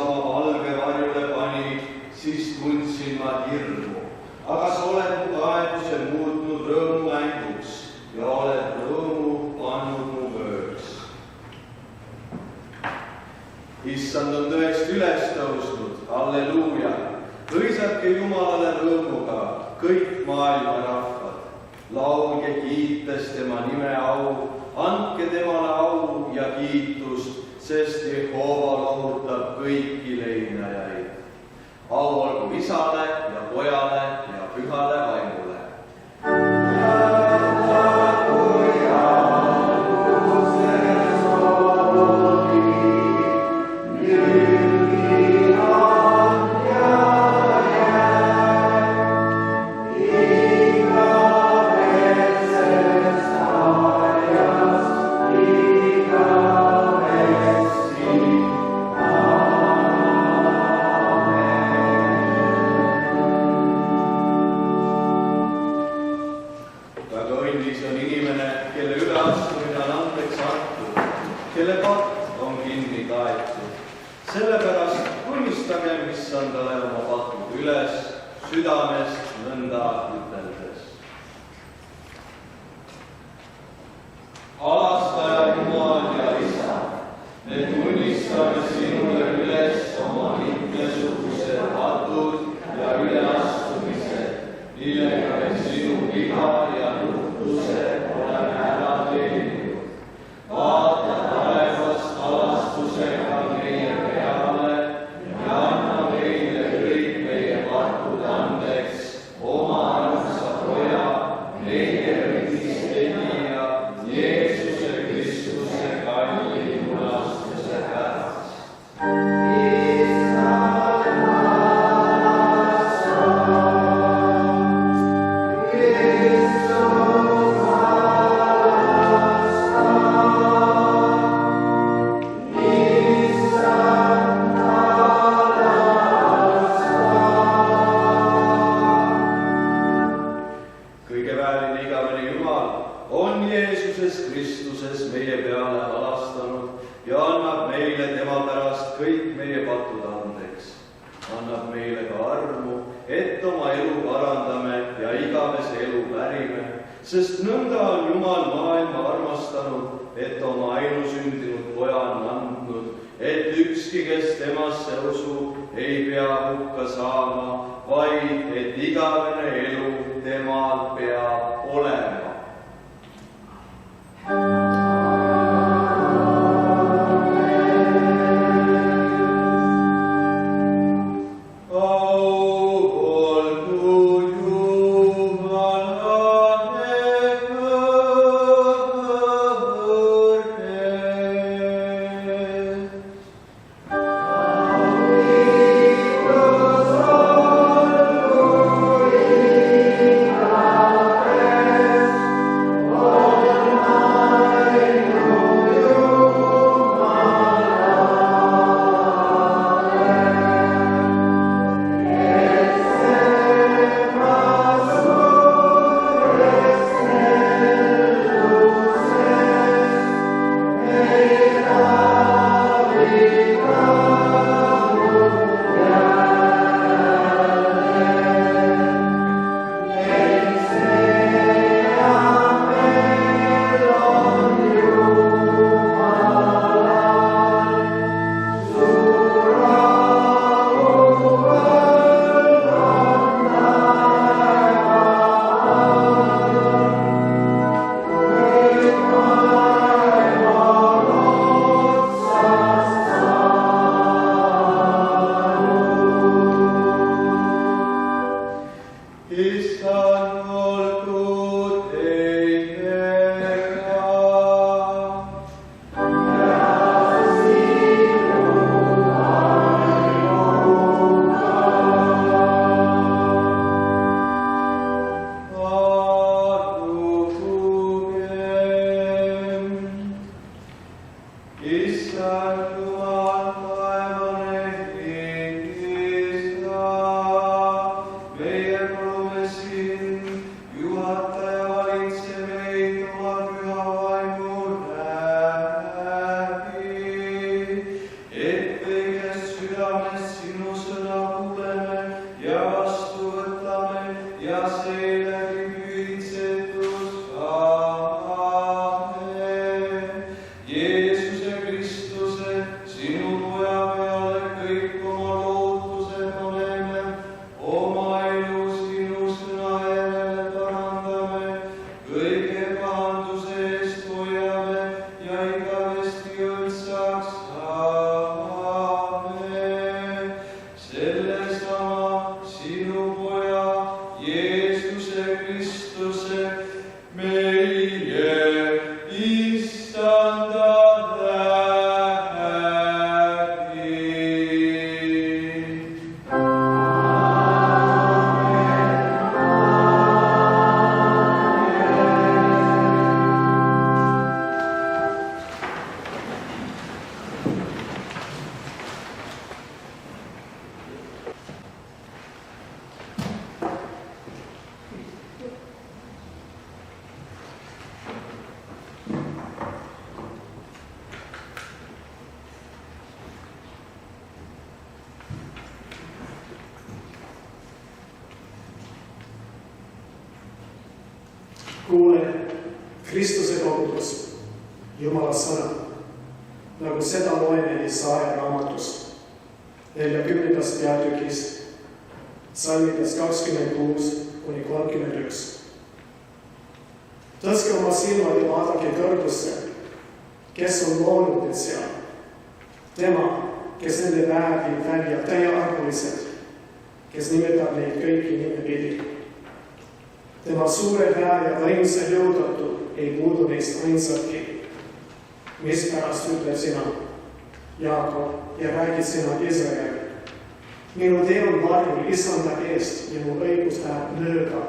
oma valge varjule pani, siis tundsin ma hirmu. Aga sa oled mu kaebuse muutnud rõõmumänguks ja oled rõõmu pannud mu ööks. Issand on tõesti üles tõusnud, halleluuja! Hõisake Jumalale rõõmuga, kõik maailma rahvad. Laulge kiites tema nime au, andke temale au ja kiitust, sest Jehova lohutab kõiki leinajaid. Au olgu Isale ja Pojale ja Pühale Vaimule. Sest nõnda on Jumal maailma armastanud, et oma ainusündinud poja on andnud, et ükski, kes temasse usub, ei pea hukka saama, vaid et igavene elu temal peab olema. Yes. südamest sinu sõna kuuleme ja vastu võtame ja seeläbi pühitsetus. Aamen. Jeesuse Kristuse, sinu poja peale kõik oma lootuse paneme, oma elu sinu sõna järele parandame, kõige pahanduse eest hoiame ja igavesti õldsaks. Aamen. Sellesama sinu poja Jeesuse Kristuse, meie Issanda läbi. Kuule Kristuse kogudus, Jumala sõna, nagu seda loeme Jesaja raamatus 40. peatükist, salmidest 26–31. Tõstke oma silmad ja vaadake kõrgusse, kes on loonud need seal. Tema, kes nende väe viib välja täiearvulised, kes nimetab neid kõiki nimepidi. Tema suure väe ja võimsa jõudatu ei puudu neist ainsatki. Mispärast ütleb sina, Jaakob, ja räägid sina Iisrael. Minu tee on varjul Issanda eest ja mu õigus läheb mööda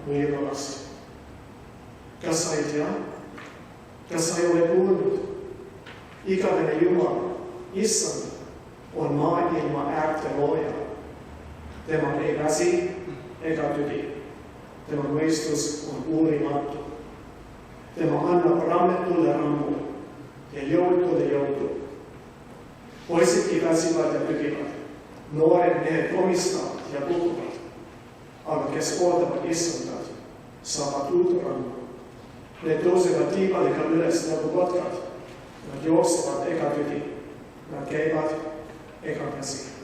võimalast. Kas sa ei tea? Kas sa ei ole kuulnud? Igavene Jumal, Issand, on maailma äärte looja. Tema ei väsi ega tüdi. Tema mõistus on uurimatu. Tema annab rammetule rammu ja jõutule jõudu. Poisidki väsivad ja tüdivad, noored mehed komistavad ja kukuvad, aga kes ootavad Issandat, saavad uut rammu. Need tõusevad tiibadega üles nagu kotkad, nad jooksevad ega tüdi, nad käivad ega väsi.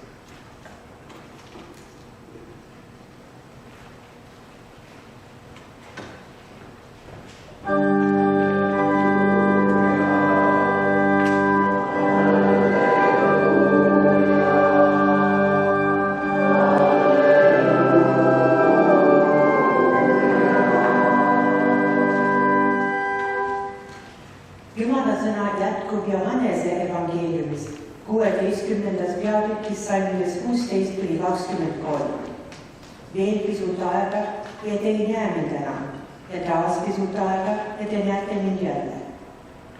Salmides 16–23. Veel pisut aega ja te ei näe mind enam ja taas pisut aega ja te näete mind jälle.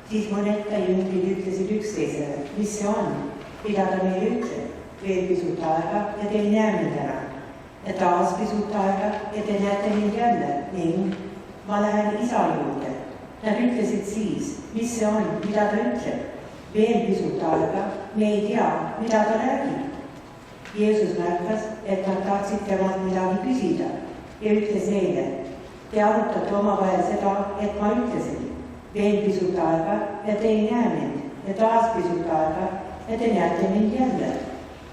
Siis mõned jüngrid ütlesid üksteisele, mis see on, mida ta meile ütleb. Veel pisut aega ja te ei näe mind enam ja taas pisut aega ja te näete mind jälle ning ma lähen isa juurde. Nad ütlesid siis, mis see on, mida ta ütleb. Veel pisut aega, me ei tea, mida ta räägib. Jeesus märkas, et nad tahtsid temalt midagi küsida ja ütles neile, te arutate omavahel seda, et ma ütlesin. Veel pisut aega ja te ei näe mind ja taas pisut aega ja te näete mind jälle.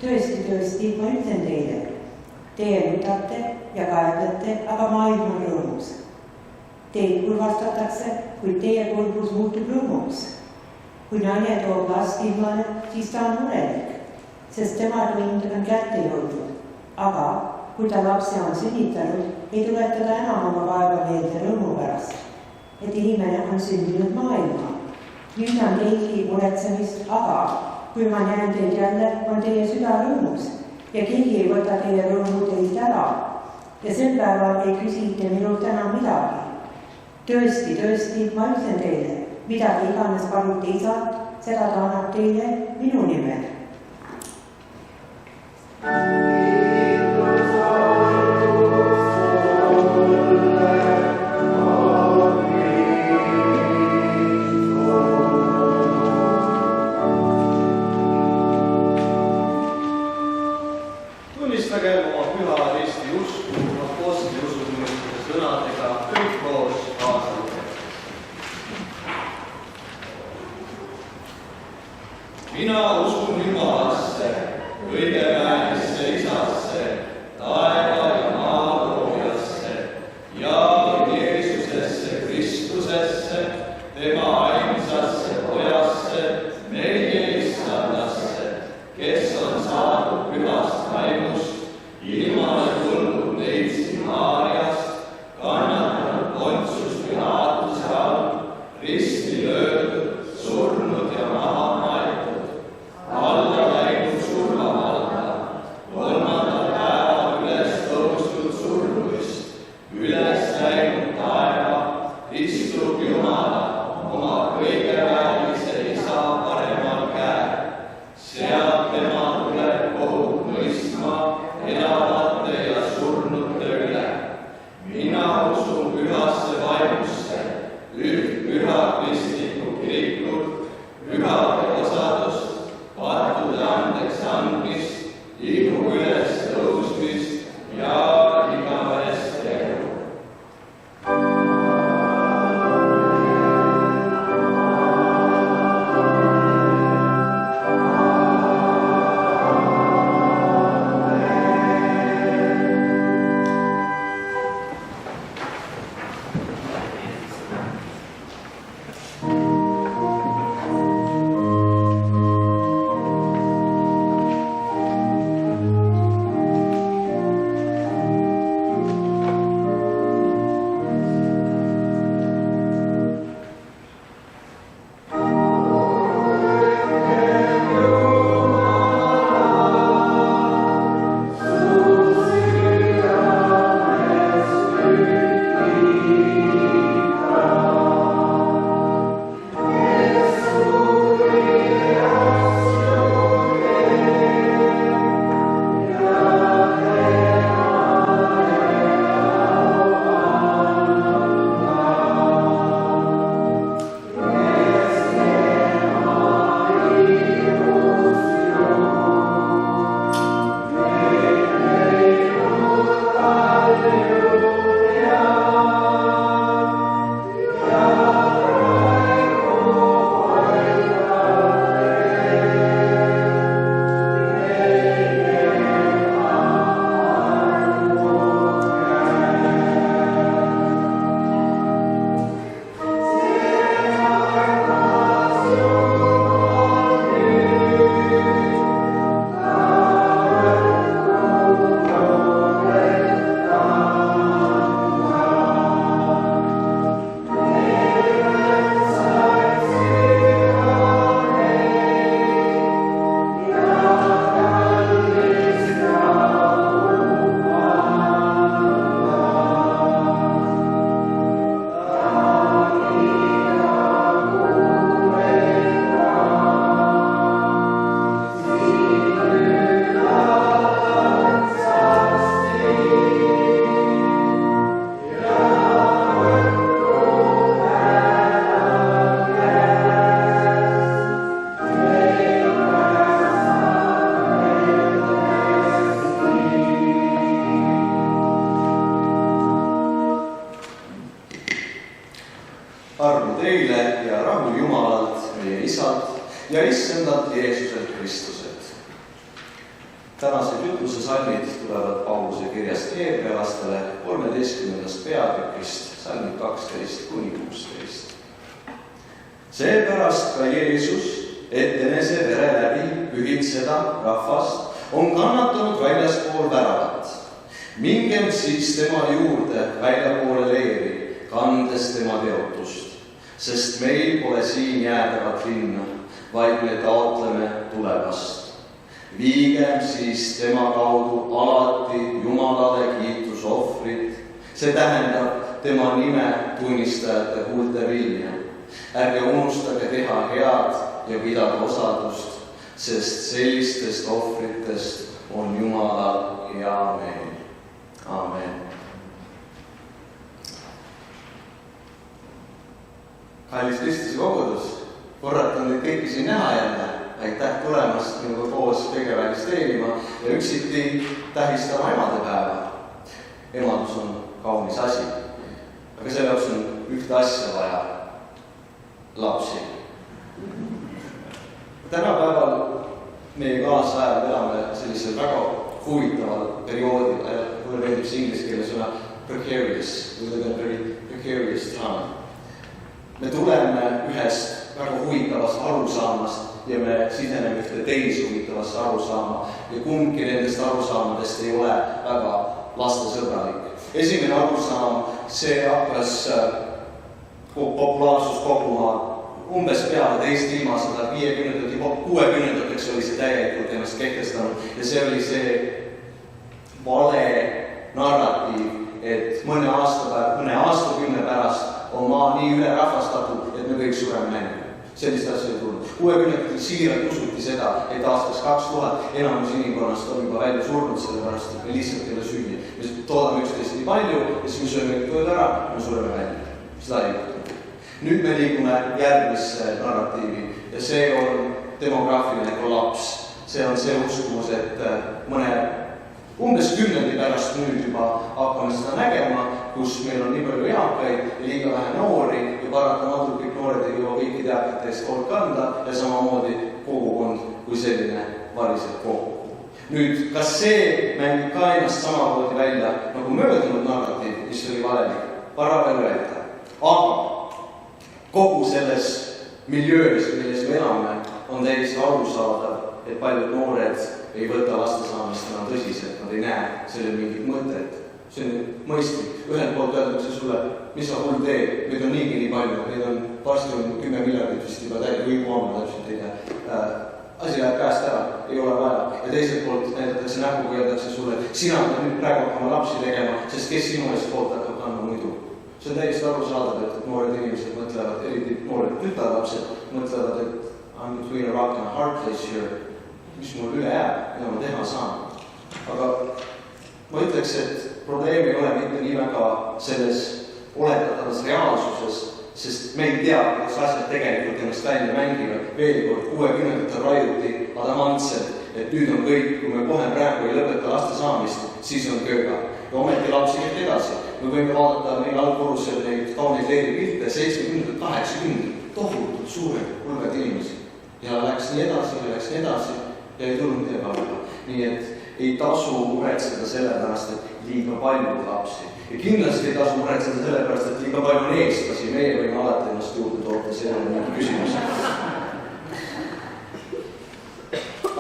Tõesti, tõesti, ma ütlen teile. Teie nutate ja kaeblete, aga maailm on rõõmus. Teid kurvastatakse, kuid teie kurbus muutub rõõmuks. Kui naine toob last ilmale, siis ta on murelik, sest tema tund on kätte jõudnud. Aga kui ta lapse on sünnitanud, ei tuleta ta enam oma vaeva meelde rõõmu pärast, et inimene on sündinud maailma. Nüüd on teilgi muretsemist, aga kui ma näen teid jälle, on teie süda rõõmus ja keegi ei võta teie rõõmu teilt ära. Ja sel päeval ei küsite minult enam midagi. Tõesti, tõesti, ma ütlen teile, midagi iganes palute isalt, seda ta annab teile minu nimel. tunnistagem oma püha risti usku apostli usutunnistuse sõnadega kõik koos kaasa lugedes. Mina usun Jumalasse, kõigeväärisse Isasse, taeva ja maa loojasse ja Jeesusesse Kristusesse, tema ainsasse pojasse, meie issandasse, kes on saadud pühast vaimust, ilmale tulnud neitsi Maarjast, kannatanud Pontius Pilatuse all, risti löödud, surnud ja maha maetud, alla läinud surmavalda, kolmandal päeval üles tõusnud surnuist, üles läinud taeva, istub Jumala oma kõigeväärse Isa paremal käel. Sealt tema tuleb kohut mõistma elavate ja surnute üle. Mina usun pühasse vaimusse, üht püha kristlikku kirikut, pühade osadust, pattude andeks andmist, igu üles tõusmist ja igavest elu. Armu teile ja rahu Jumalalt, meie Isalt ja Issandalt Jeesuselt Kristuselt. Tänased jutluse salmid tulevad Pauluse kirjast Hebrealastele 13. peatükist, salmid 12–16. Seepärast ka Jeesus, et enese vere läbi pühitseda rahvast, on kannatanud väljaspool väravat. Mingem siis tema juurde väljapoole leeri, kandes tema teotust, sest meil pole siin jäädavat linna, vaid me taotleme tulevast. Viigem siis tema kaudu alati Jumalale kiitusohvrit, see tähendab tema nime tunnistajate huulte vilja. Ärge unustage teha head ja pidada osadust, sest sellistest ohvritest on Jumalal hea meel. Amen. Kallis Kristuse kogudus, korratan teid kõiki siin näha jälle. aitäh tulemast minuga koos kõigeväelist teenima ja üksiti tähistama emadepäeva. Emadus on kaunis asi, aga selle jaoks on ühte asja vaja, lapsi. Tänapäeval meie kaasajal elame sellisel väga huvitaval perioodil, mulle meeldib see inglise keeles sõna precarious, precarious time. Me tuleme ühest väga huvitavast arusaamast ja me siseneme ühte teise huvitavasse arusaama ja kumbki nendest arusaamadest ei ole väga lastesõbralik. Esimene arusaam, see hakkas populaarsus koguma umbes peale teist ilmasõda, 50-ndad ja 60-ndateks oli see täielikult ennast kehtestanud ja see oli see vale narratiiv, et mõne aastakümne pärast on maa nii ülerahvastatud, et me kõik sureme nängu. Sellist asja ei tulnud. 60-ndatel siiralt usuti seda, et aastas 2000 enamus inimkonnast on juba välja surnud, sellepärast et me lihtsalt ei ole süüa. Me toodame üksteist nii palju ja siis me sööme kõik ära, me sureme välja. Seda ei juhtunud. Nüüd me liigume järgmisse narratiivi ja see on demograafiline kollaps. See on see uskumus, et mõne umbes 10 pärast nüüd juba hakkame seda nägema, kus meil on nii palju eakaid ja liiga vähe noori ja paratamatult kõik noored ei jõua kõikide eakate eest hoolt kanda ja samamoodi kogukond kui selline variseb kokku. Nüüd, kas see mängib ka ennast samamoodi välja nagu möödunud narratiiv, mis oli valelik? Vara veel öelda. Aga kogu selles miljöös, milles me elame, on täiesti arusaadav, et paljud noored ei võta laste saamist enam tõsiselt, nad ei näe sellel mingit mõtet. See on mõistlik. Ühelt poolt öeldakse sulle, mis sa hull teed, meid on niigi nii palju, meid on varsti 10 miljardit vist juba täinud või poolma täpselt ei tea. Asi läheb käest ära, ei ole vaja. Ja teiselt poolt näidatakse näpuga ja öeldakse sulle, sina pead nüüd praegu hakkama lapsi tegema, sest kes sinu eest poolt hakkab kandma muidu. See on täiesti arusaadav, et noored inimesed mõtlevad, eriti noored tütarlapsed, mõtlevad, et I'm between a rock and a hard place here. Mis mul üle jääb, mida ma teha saan. Aga ma ütleks, et probleem ei ole mitte nii väga selles oletatavas reaalsuses, sest me ei tea, kuidas asjad tegelikult ennast välja mängivad. Veel kord 60-ndatel raiuti adamantselt, et nüüd on kõik, kui me kohe praegu ei lõpeta laste saamist, siis on kööga. Ja ometi lapsi käib edasi. Me võime vaadata meil allkorrusel neid kauneid leeripilte, 70-ndad, 80-ndad, tohutult suured hulgad inimesi. Ja läks nii edasi ja ei tulnud ebaga. Nii et ei tasu muretseda sellepärast, et liiga palju lapsi. Ja kindlasti ei tasu muretseda sellepärast, et liiga palju on eestlasi. Meie võime alati ennast juurde toota, see on mingi küsimus.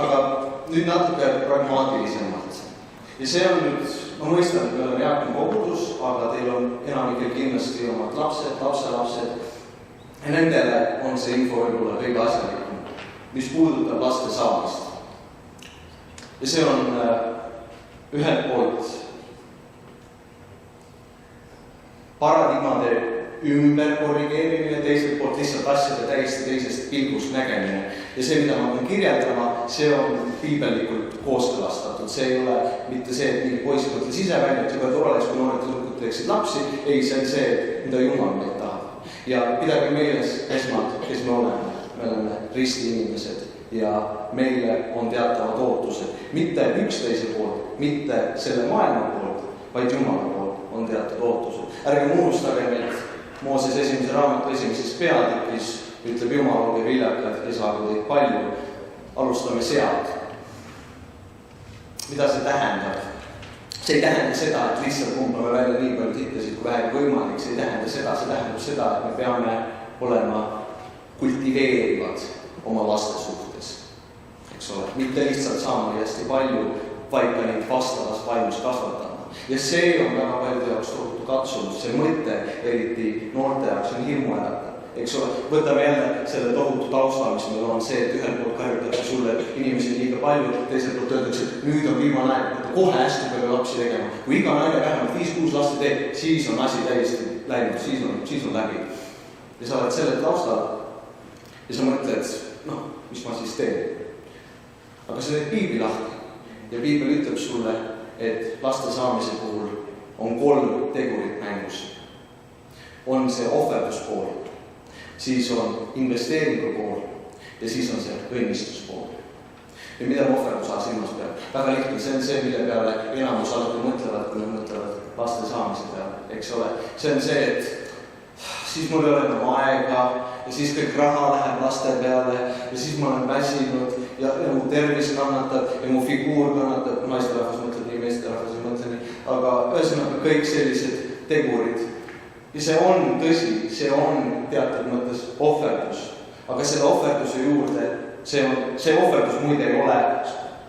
Aga nüüd natuke pragmaatilisemalt. Ja see on nüüd, ma mõistan, et me oleme jaakne kogudus, aga teil on enamikel kindlasti omad lapsed, lapselapsed. Ja nendele on see info võib-olla kõige asjalikum, mis puudutab laste saamist. Ja see on ühelt poolt paradigmade ümberkorrigeerimine, teiselt poolt lihtsalt asjade täiesti teisest pilgust nägemine. Ja see, mida ma pean kirjeldama, see on piibellikult kooskõlastatud. See ei ole mitte see, et mingi poiss mõtles ise välja, et juba tore oleks, kui noored tüdrukud teeksid lapsi. Ei, see on see, mida Jumal meilt tahab. Ja pidage meeles esmalt, kes me oleme. Me oleme risti inimesed. Ja meile on teatavad ootused. Mitte üksteise poolt, mitte selle maailma poolt, vaid Jumala poolt on teatud ootused. Ärge unustage, et Mooses esimese raamatu esimeses peatükis ütleb Jumal, olge viljakad ja saagu teid palju. Alustame sealt. Mida see tähendab? See ei tähenda seda, et lihtsalt pumpame välja nii palju tittesid kui vähegi võimalik. See ei tähenda seda, see tähendab seda, et me peame olema kultiveerivad oma laste suhtes. Eks ole, mitte lihtsalt saama hästi palju, vaid ka neid vastavas vaimus kasvatama. Ja see on väga palju jaoks tohutu katsumus, see mõte, eriti noorte jaoks on hirmu ärata. Eks ole, võtame jälle selle tohutu tausta, mis meil on see, et ühel poolt kahjutakse sulle inimesi liiga palju, teiselt poolt öeldakse, et nüüd on viimane aeg, võtta kohe hästi palju lapsi tegema. Kui iga naine vähemalt 5-6 last teeb, siis on asi täiesti läinud, siis on läbi. Ja sa oled selle taustal ja sa mõtled, mis ma siis teen. Aga sa teed piibli lahti ja piibel ütleb sulle, et laste saamise puhul on 3 tegurit mängus. On see ohverduspool, siis on investeeringu pool ja siis on see õnnistuspool. Ja mida ohverduse silmas peab? Väga lihtne, see on see, mille peale enamus alati mõtlevad, kui nad mõtlevad laste saamise peale, eks ole. See on see, et siis mul ei ole enam aega ja siis kõik raha läheb laste peale ja siis ma olen väsinud ja mu tervis kannatab ja mu figuur kannatab. Naisterahvas mõtleb nii, meesterahvas ei mõtle nii, aga ühesõnaga kõik sellised tegurid. Ja see on tõsi, see on teatud mõttes ohverdus, aga selle ohverduse juurde see ohverdus muide ei ole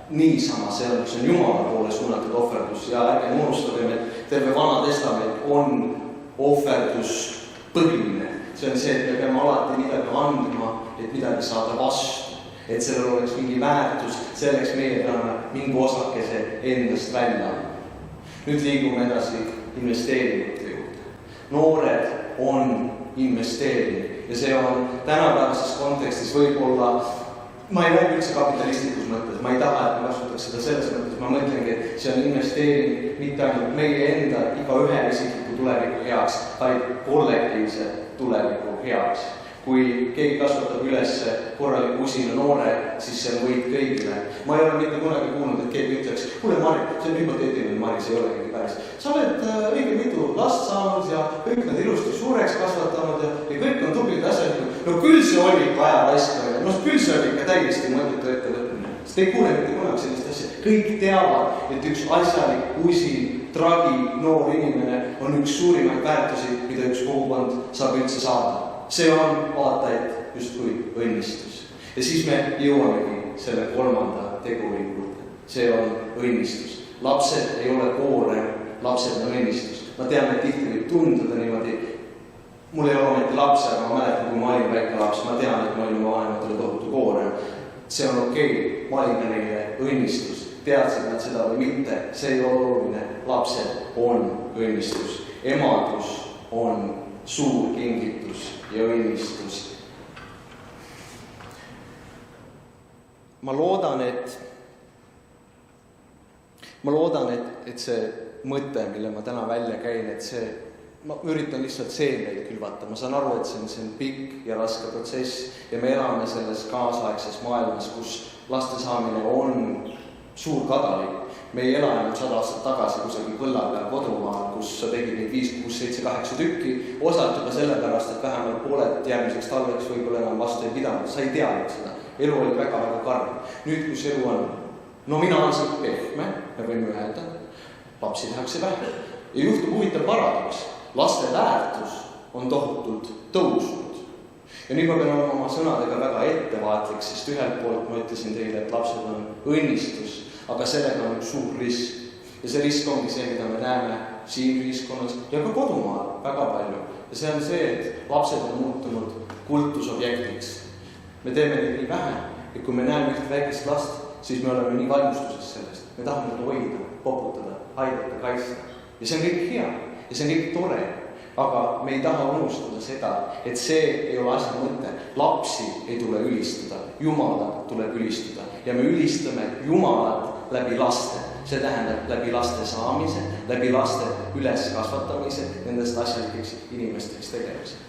niisama, see on Jumala poole suunatud ohverdus ja ärge unustagem, et terve Vana Testament on ohverduspõhiline. See on see, et me peame alati midagi andma, et midagi saada vastu, et sellel oleks mingi väärtus, selleks meie peame mingi osakese endast välja. Nüüd liigume edasi investeeringute juurde. Noored on investeering ja see on tänapäevases kontekstis võib-olla. Ma ei räägi üldse kapitalistlikus mõttes, ma ei taha, et ma kasutaks seda selles mõttes, ma mõtlengi, et see on investeering mitte ainult meie enda iga ühe isikliku tuleviku heaks, vaid kollektiivse tuleviku heaks. Kui keegi kasvatab üles korraliku usina noore, siis see on võit kõigile. Ma ei ole mitte kunagi kuulnud, et keegi ütleks, kuule Mari, see on hüpoteetiline, Mari, see ei ole keegi päris. Sa oled õige mitu last saanud ja kõik nad ilusti suureks kasvatanud ja kõik on tublid asjad. No küll see oli aja raiskamine, no küll see oli ikka täiesti mõttetu ettevõtmine. Sest ei kuule mitte kunagi sellist asja. Kõik teavad, et üks asjalik, usin, tragi, noor inimene on üks suurimaid väärtusi, mida üks kogukond saab üldse saada. See on vaatajaid justkui õnnistus. Ja siis me jõuamegi selle kolmanda teguri juurde. See on õnnistus. Lapsed ei ole koorem, lapsed on õnnistus. Ma tean, et tihti võib tunduda niimoodi. Mul ei ole ometi lapsi, aga ma mäletan, kui ma olin väike laps. Ma tean, et ma olin vanematele tohutu koorem. See on okei, ma olin ka neile õnnistus. Teadsid nad seda või mitte. See ei ole oluline. Lapsed on õnnistus. Emadus on suur kingitus ja õnnistus. Ma loodan, et see mõte, mille ma täna välja käin, et ma üritan lihtsalt seeneid külvata. Ma saan aru, et see on pikk ja raske protsess ja me elame selles kaasaegses maailmas, kus laste saamine on suur kadalik. Me ei ela ainult 100 aastat tagasi kusagil põlla peal kodumaal, kus sa tegid neid 5, 6, 7, 8 tükki. Osalt juba sellepärast, et vähemalt pooled järgmiseks talveks võib-olla enam vastu ei pidanud. Sa ei teadnud seda. Elu oli väga karm. Nüüd, kus elu on nominaalselt pehme, me võime öelda, lapsi tehakse vähem. Ja juhtub huvitav paradoks. Laste väärtus on tohutult tõusnud. Ja nüüd ma pean olema oma sõnadega väga ettevaatlik, sest ühelt poolt ma ütlesin teile, et lapsed on õnnistus, aga sellega on üks suur risk. Ja see risk ongi see, mida me näeme siin ühiskonnas ja ka kodumaal väga palju. Ja see on see, et lapsed on muutunud kultusobjektiks. Me teeme neid nii vähe, et kui me näeme üht väikest last, siis me oleme nii valgustuses sellest. Me tahame teda hoida, poputada, aidata, kaitsta. Ja see on kõik hea ja see on kõik tore. Aga me ei taha unustada seda, et see ei ole asja mõte. Lapsi ei tule ülistada, Jumalat tuleb ülistada. Ja me ülistame Jumalat läbi laste. See tähendab läbi laste saamise, läbi laste üles kasvatamise, nendest asjalikeks inimesteks tegemise.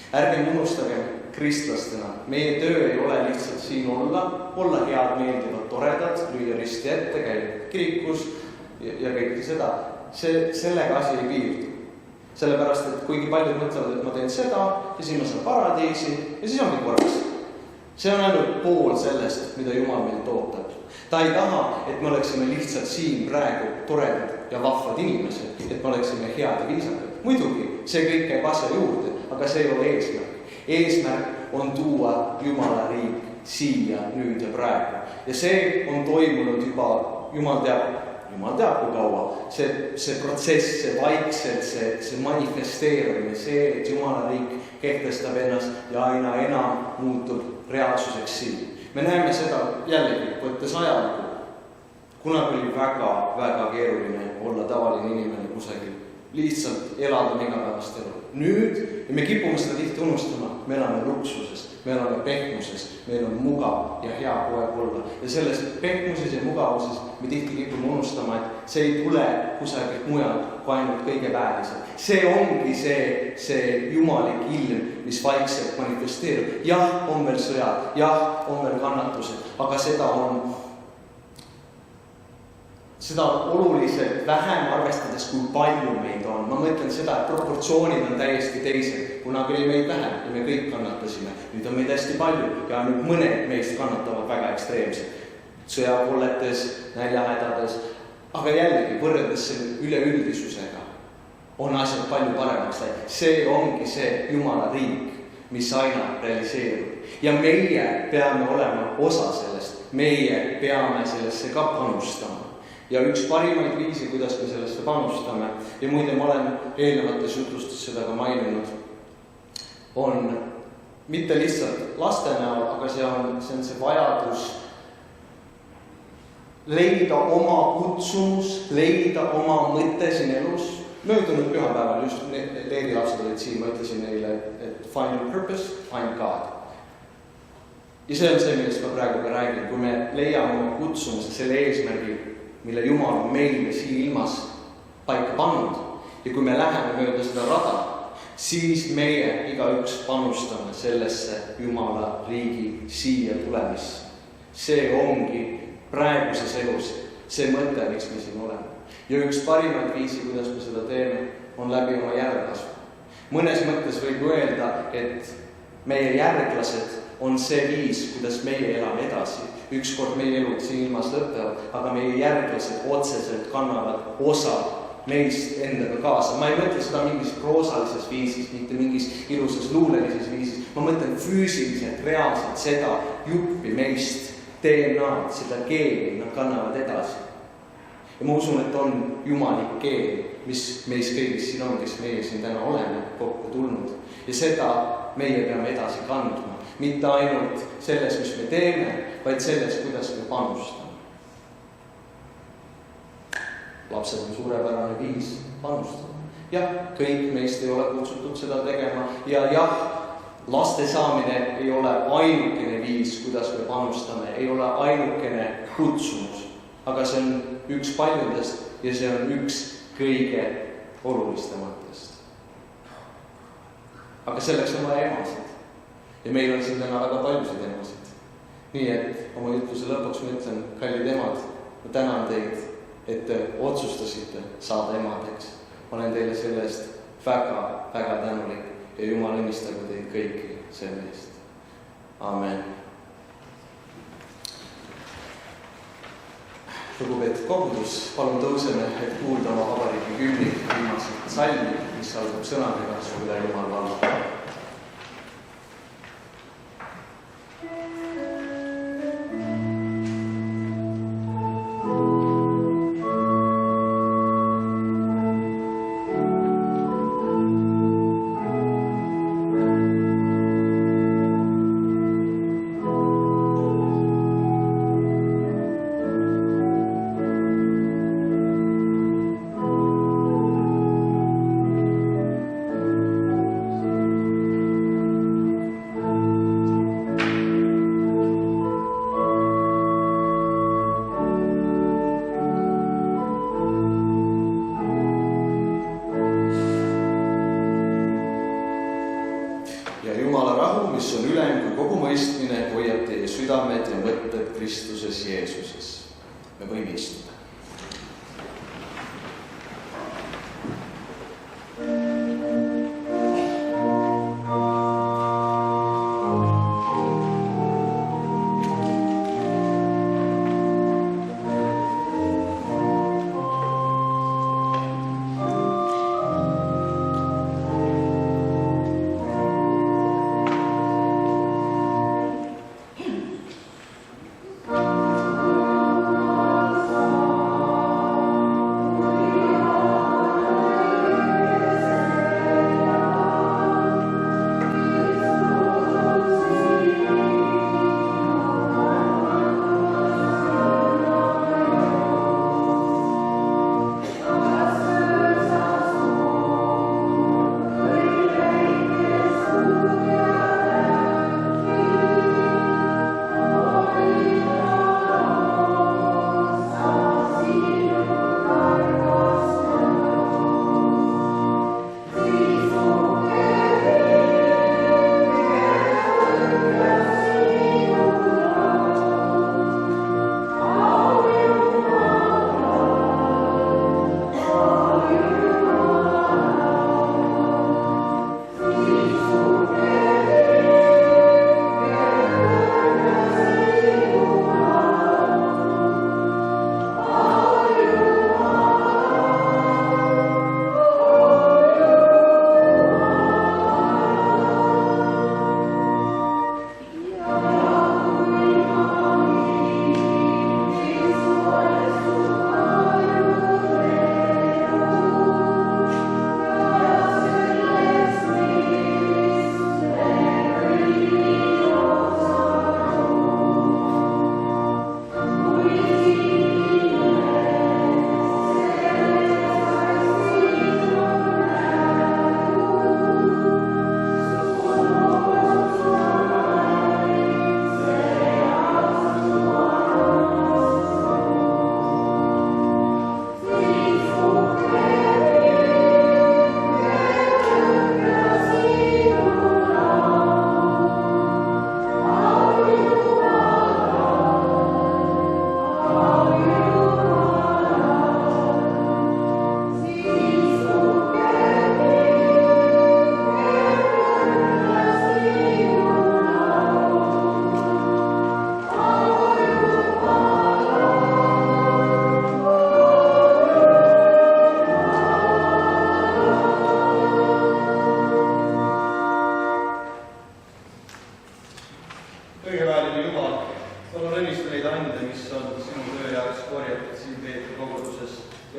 Ärgem unustagem kristlastena. Meie töö ei ole lihtsalt siin olla head, meeldivad, toredad, lüüa risti ette, käib kirikus ja kõike seda. Sellega asi ei piirdu. Sellepärast, et kuigi paljud mõtlevad, et ma teen seda ja siis ma saan paradiisi ja siis ongi korras. See on ainult pool sellest, mida Jumal meilt ootab. Ta ei taha, et me oleksime lihtsalt siin praegu toredad ja vahvad inimesed, et me oleksime head ja viisakad. Muidugi, see kõik käib asja juurde, aga see ei ole eesmärk. Eesmärk on tuua Jumala riik siia, nüüd ja praegu. Ja see on toimunud juba, Jumal teab kui kaua. See protsess, see vaikselt, see manifesteerimine, see, et Jumala riik kehtestab ennast ja aina enam muutub reaalsuseks siin. Me näeme seda jällegi, võttes ajalugu. Kunagi oli väga keeruline olla tavaline inimene kusagil lihtsalt elada oma igapäevast elu. Nüüd, ja me kipume seda tihti unustama, me elame luksuses, me elame pehmuses, meil on mugav ja hea kogu aeg olla. Ja selles pehmuses ja mugavuses me tihti kipume unustama, et see ei tule kusagilt mujalt kui ainult kõige vääriselt. See ongi see jumalik ilm, mis vaikselt manifesteerub. Jah, on veel sõjad, jah, on veel kannatused, aga seda on oluliselt vähem arvestades, kui palju meid on. Ma mõtlen seda, et proportsioonid on täiesti teised. Kunagi oli meid vähem ja me kõik kannatasime. Nüüd on meid hästi palju ja nüüd mõned meist kannatavad väga ekstreemselt. Sõjakolletes, näljahädades, aga jällegi võrreldes selle üleüldisusega on asjad palju paremaks läinud. See ongi see Jumala riik, mis aina realiseerub. Ja meie peame olema osa sellest. Meie peame sellesse ka panustama. Ja üks parimaid viisi, kuidas me sellesse panustame, ja muide ma olen eelnevates jutlustes seda ka maininud, on mitte lihtsalt laste näol, aga see on see vajadus leida oma kutsumus, leida oma mõte siin elus. Möödunud pühapäeval just leerilapsed olid siin, ma ütlesin neile, et find your purpose, find God. Ja see on see, millest ma praegu ka räägin, kui me leiame oma kutsumuse selle eesmärgi, mille Jumal on meile siia ilmas paika pannud. Ja kui me läheme mööda seda rada, siis meie igaüks panustame sellesse Jumala riigi siia tulemisse. See ongi praeguses elus see mõte, miks me siin oleme. Ja üks parimaid viisi, kuidas me seda teeme, on läbi oma järglasvu. Mõnes mõttes võib öelda, et meie järglased on see viis, kuidas meie elame edasi. Ükskord meie elud siin ilmas lõpevad, aga meie järglased otseselt kannavad osa meist endaga kaasa. Ma ei mõtle seda mingis proosalises viisis, mitte mingis ilusas luulelises viisis. Ma mõtlen füüsiliselt, reaalselt seda juppi meist, DNA-d, seda keeli, nad kannavad edasi. Ja ma usun, et on jumalik keel, mis meis kõigis siin on, kes meie siin täna oleme kokku tulnud. Ja seda meie peame edasi kandma. Mitte ainult selles, mis me teeme, vaid selles, kuidas me panustame. Lapsed on suurepärane viis panustada. Jah, kõik meist ei ole kutsutud seda tegema ja jah, laste saamine ei ole ainukene viis, kuidas me panustame, ei ole ainukene kutsumus, aga see on üks paljudest ja see on üks kõige olulistematest. Aga selleks on vaja emasid. Ja meil on siin täna väga paljusid emasid. Nii et oma jutluse lõpuks ma ütlen, kallid emad, ma tänan teid, et te otsustasite saada emadeks. Ma olen teile selle eest väga, väga tänulik ja Jumal õnnistagu teid kõiki selle eest. Amen. Lugupeetud kogudus, palun tõuseme, et kuulda oma vabariigi hümni viimaselt salmi, mis algab sõnadega sulle Jumal valla. Mis on ülem kui kogu mõistmine, hoiab teie südamed ja mõtted Kristuses Jeesuses. Me võime istuda. Oh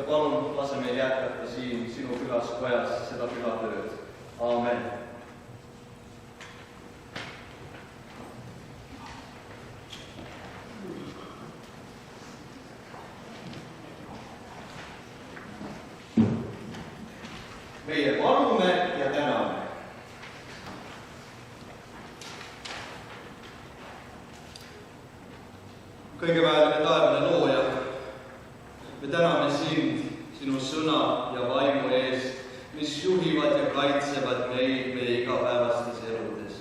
ja palun lase meil jätkata siin sinu pühas kojas seda pühatööd. Aamen. Meie palume ja täname. Kõigeväeline taevane looja, me täname sind, sinu sõna ja vaimu eest, mis juhivad ja kaitsevad meid meie igapäevastes eludes.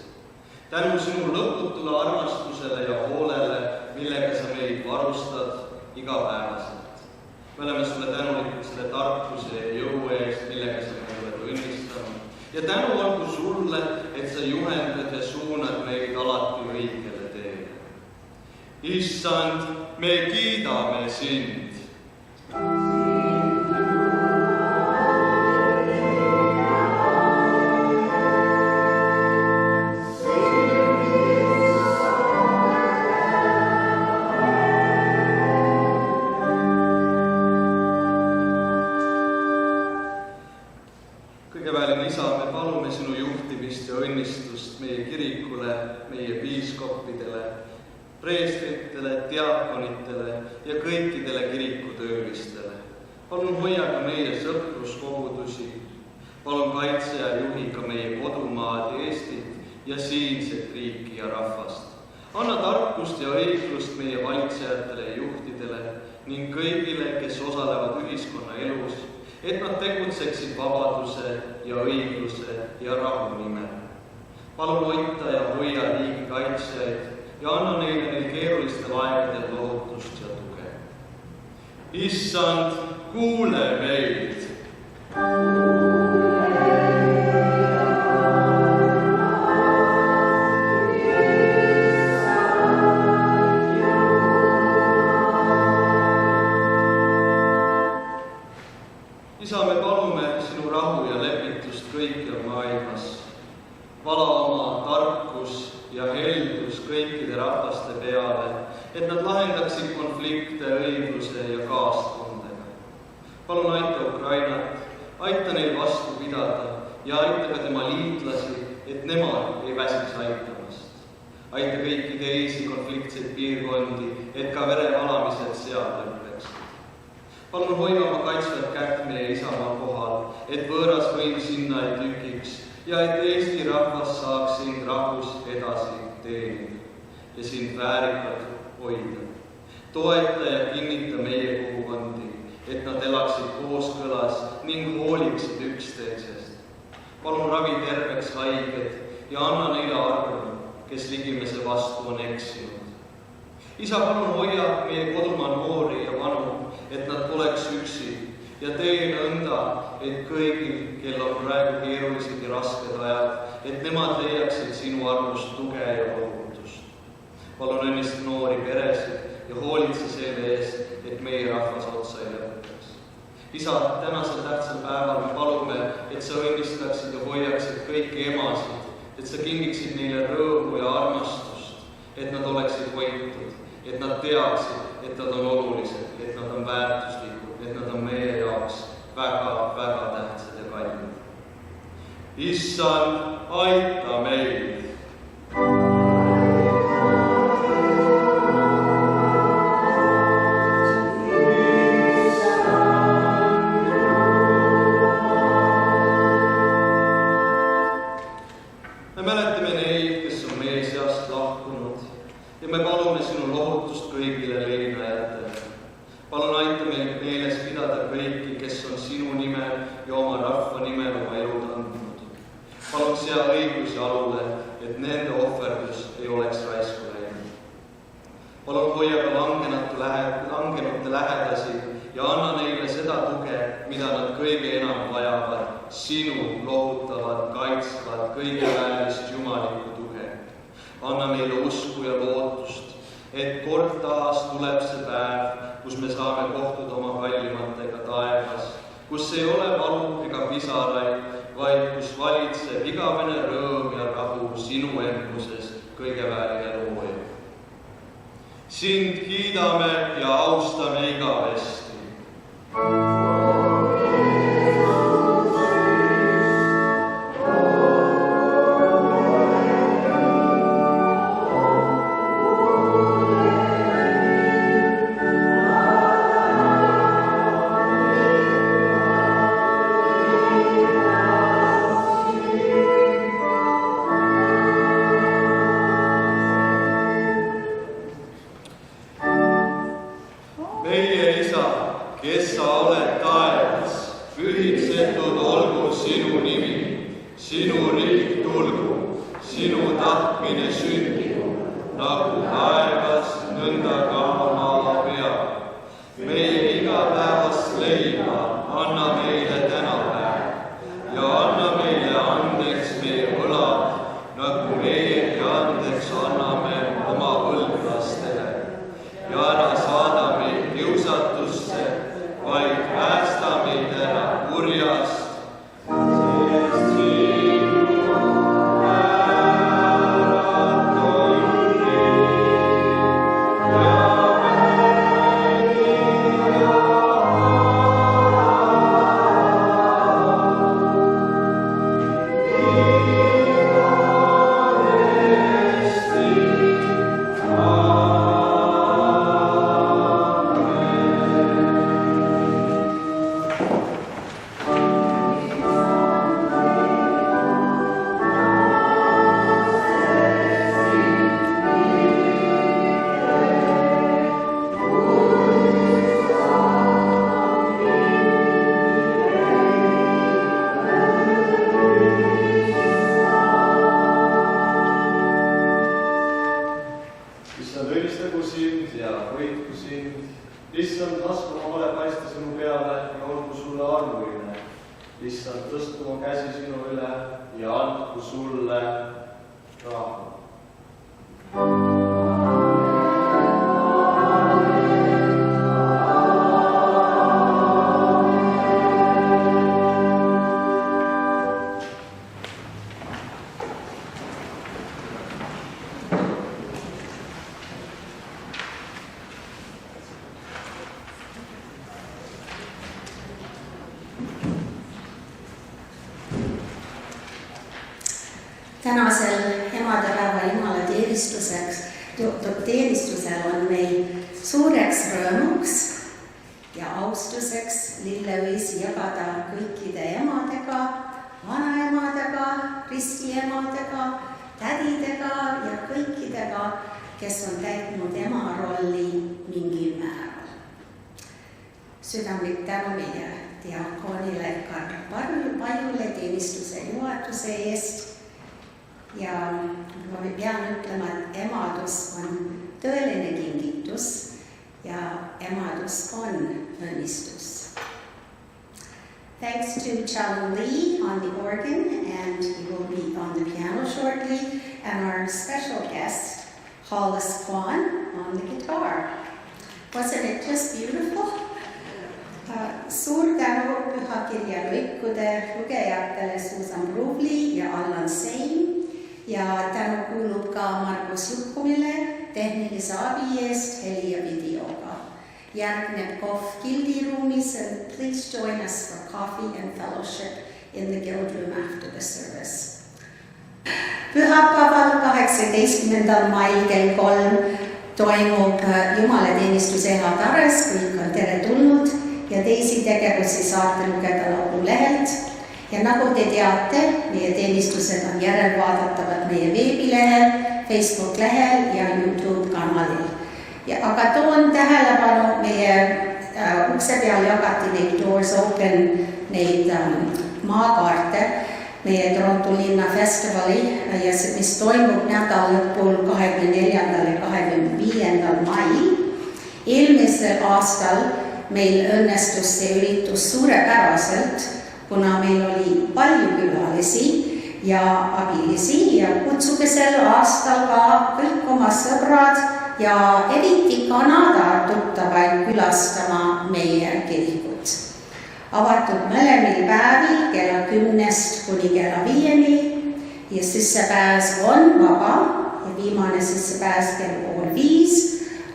Tänu sinu lõputule armastusele ja hoolele, millega sa meid varustad igapäevaselt. Me oleme sulle tänulikud selle tarkuse ja jõu eest, millega sa meid oled õnnistanud. Ja tänu olgu sulle, et sa juhendad ja suunad meid alati õigele teele. Issand, me kiidame sind. Kõigeväeline isa, me palume sinu juhtimist ja õnnistust meie kirikule, meie piiskoppidele, preestritele, diakonitele ja kõikidele kirikutöölistele. Palun hoia ka meie sõpruskogudusi. Palun kaitse ja juhi ka meie kodumaad Eestit ja siinset riiki ja rahvast. Anna tarkust ja õiglust meie valitsejatele ja juhtidele ning kõigile, kes osalevad ühiskonna elus, et nad tegutseksid vabaduse ja õigluse ja rahu nimel. Palun hoita ja hoia riigi kaitsjaid ja anna neil keerulistel aegadel lohutust ja tuge. Issand, kuule meid! Isa, me palume sinu rahu ja lepitust kõikjal maailmas. Vala oma tarkus ja heldus kõikide rahvaste peale, et nad lahendaksid konflikte õigluse ja kaastundega. Palun aita Ukrainat, aita neil vastu pidada ja aita ka tema liitlasi, et nemad ei väsiks aitamast. Aita kõiki teisi konfliktseid piirkondi, et ka verevalamised seal lõppeksid. Palun hoia oma kaitsvat kätt meie isamaa kohal, et võõras võim sinna ei tükiks ja et Eesti rahvas saaks sind rahvus edasi teenida ja sind väärikalt hoida. Toeta ja kinnita meie kogukondi, et nad elaksid kooskõlas ning hooliksid üksteisest. Palun ravi terveks haiged ja anna neile armu, kes ligimese vastu on eksinud. Isa, palun hoia meie kodumaa noori ja vanu, et nad poleks üksi ja tee nõnda, et kõigil, kel on praegu keerulised ja rasked ajad, et nemad leiaksid sinu armust tuge ja lohutust. Palun õnnista noori peresid ja hoolitse selle eest, et meie rahvas otsa ei lõpetaks. Isa, tänasel tähtsal päeval me palume, et sa õnnistaksid ja hoiaksid kõiki emasid, et sa kingiksid neile rõõmu ja armastust, et nad oleksid hoitud, et nad teaksid, et nad on olulised, et nad on väärtuslikud, et nad on meie jaoks väga tähtsad ja kallid. Issand, aita meid! Me mäletame neid, kes on meie seast lahkunud ja me palume sinu lohutust kõigile leinajatele. Palun aita meil meeles pidada kõiki, kes on sinu nimel ja oma rahva nimel oma elud andnud. Palun sea õiglus jalule, et nende ohverdus ei oleks raisku läinud. Palun hoia ka langenute lähedasi ja anna neile seda tuge, mida nad kõige enam vajavad, sinu lohutavat, kaitsvat, kõigeväelist jumalikku tuge. Anna neile usku ja lootust, et kord taas tuleb see päev, kus me saame kohtuda oma kallimatega taevas, kus ei ole valu ega pisaraid, vaid kus valitseb igavene rõõm ja rahu sinu embluses, kõigeväeline looja. Sind kiidame ja austame igavesti. sinu riik tulgu, sinu tahtmine sündigu, nagu taevas, nõnda ka maa peal. Meie igapäevast leiba anna meile tänapäev ja anna meile andeks meie võlad, nagu meiegi andeks anname oma võlglastele. Ja ära saada meid kiusatusse, vaid päästa meid ära kurjast. Tänasel emadepäeva Jumala teenistusel on meil suureks rõõmuks ja austuseks lilleõisi jagada kõikide emadega, vanaemadega, ristiemadega, tädidega ja kõikidega, kes on täitnud ema rolli mingil määral. Südamlik tänu meie diakoonile Karl Pajule teenistuse juhatuse eest. Ja ma pean ütlema, et emadus on tõeline kingitus ja emadus on õnnistus. Thanks to Chalun Lee on the organ, and he will be on the piano shortly, and our special guest, Hollis Kwan, on the guitar. Wasn't it just beautiful? Suur tänu pühakirja lõikude lugejatele Susan Bruvli ja Allan Sein. Ja tänu kuulub ka Margus Jukkumile tehnilise abi eest heli ja videoga. Järgneb kohv gildiruumis, and please join us for coffee and fellowship in the guild room after the service. Pühapäeval 18. mail kell 3 toimub jumalateenistuse Ehatares, kõik on tere tulnud ja teisi tegevusi saate lugeda laululehelt. Ja nagu te teate, meie teenistused on järelvaadatavad meie veebilehel, Facebook lehel ja YouTube kanalil. Aga toon tähelepanu, meie ukse peal jagati neid Doors Open, neid maakaarte, meie Toronto linna festivali, mis toimub nädal lõpul 24. ja 25. mail. Eelmisel aastal meil õnnestus see üritus suurepäraselt, kuna meil oli palju külalisi ja abilisi ja kutsuge sel aastal ka kõik oma sõbrad ja eriti Kanada tuttavaid külastama meie kirikut. Avatud mõlemil päevil kella 10 kuni kella 5 ja sissepääs on vaba ja viimane sissepääs kell 5.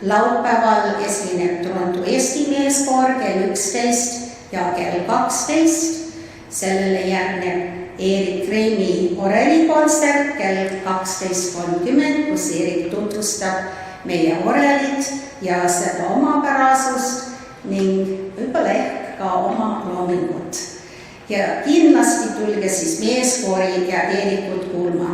Laupäeval esineb Toronto Eesti meeskoor kell 11 ja kell 12. Sellele järgneb Erik Reimi orelikontsert kell 12.30, kus Erik tutvustab meie orelit ja seda omapärasust ning võib-olla ehk ka oma loomingut. Ja kindlasti tulge siis meeskoori ja Erikut kuulma.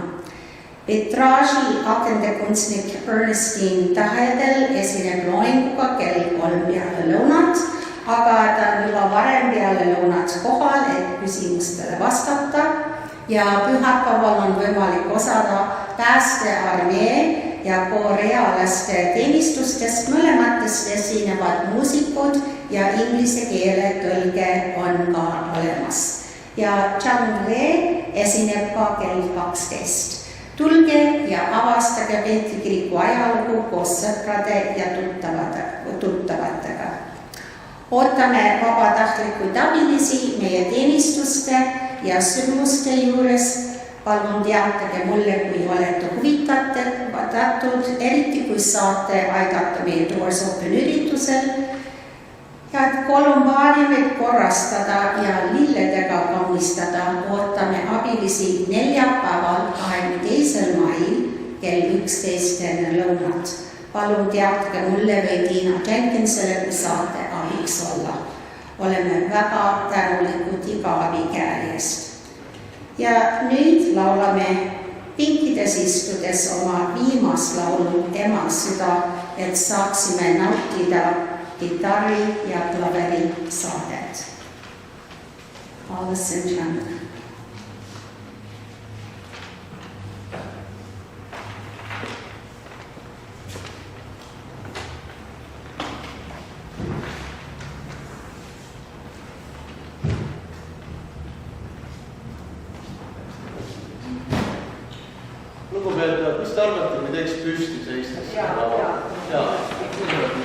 Vitraaži akendekunstnik Ernestine Tahedel esineb loenguga kell 3 peale lõunat, aga ta on juba varem peale lõunat kohal, et küsimustele vastata ja pühapäeval on võimalik osada päästearmee ja korealaste teenistustest. Mõlematest esinevad muusikud ja inglise keele tõlge on ka olemas. Ja Changre esineb ka kell 12. Tulge ja avastage Peetri kiriku ajalugu koos sõprade ja tuttavatega. Ootame vabatahtlikuid abilisi meie teenistuste ja sündmuste juures. Palun teatage mulle, kui olete huvitatud, eriti kui saate aidata meie Doors Open üritusel. Ja et kolumbaariumit korrastada ja lilledega kaunistada, ootame abilisi neljapäeval 22. mail kell 11 enne lõunat. Palun teatage mulle või Tiina Jenkinsele, kui saate abiks olla. Oleme väga tänulikud iga abikäe eest. Ja nüüd laulame pinkides istudes oma viimast laulu Ema süda, et saaksime nautida gitarri ja klaveri saadet. Alles in Chanda. Lugupeetud, mis te arvate, kui teeks püsti seistes? Jaa.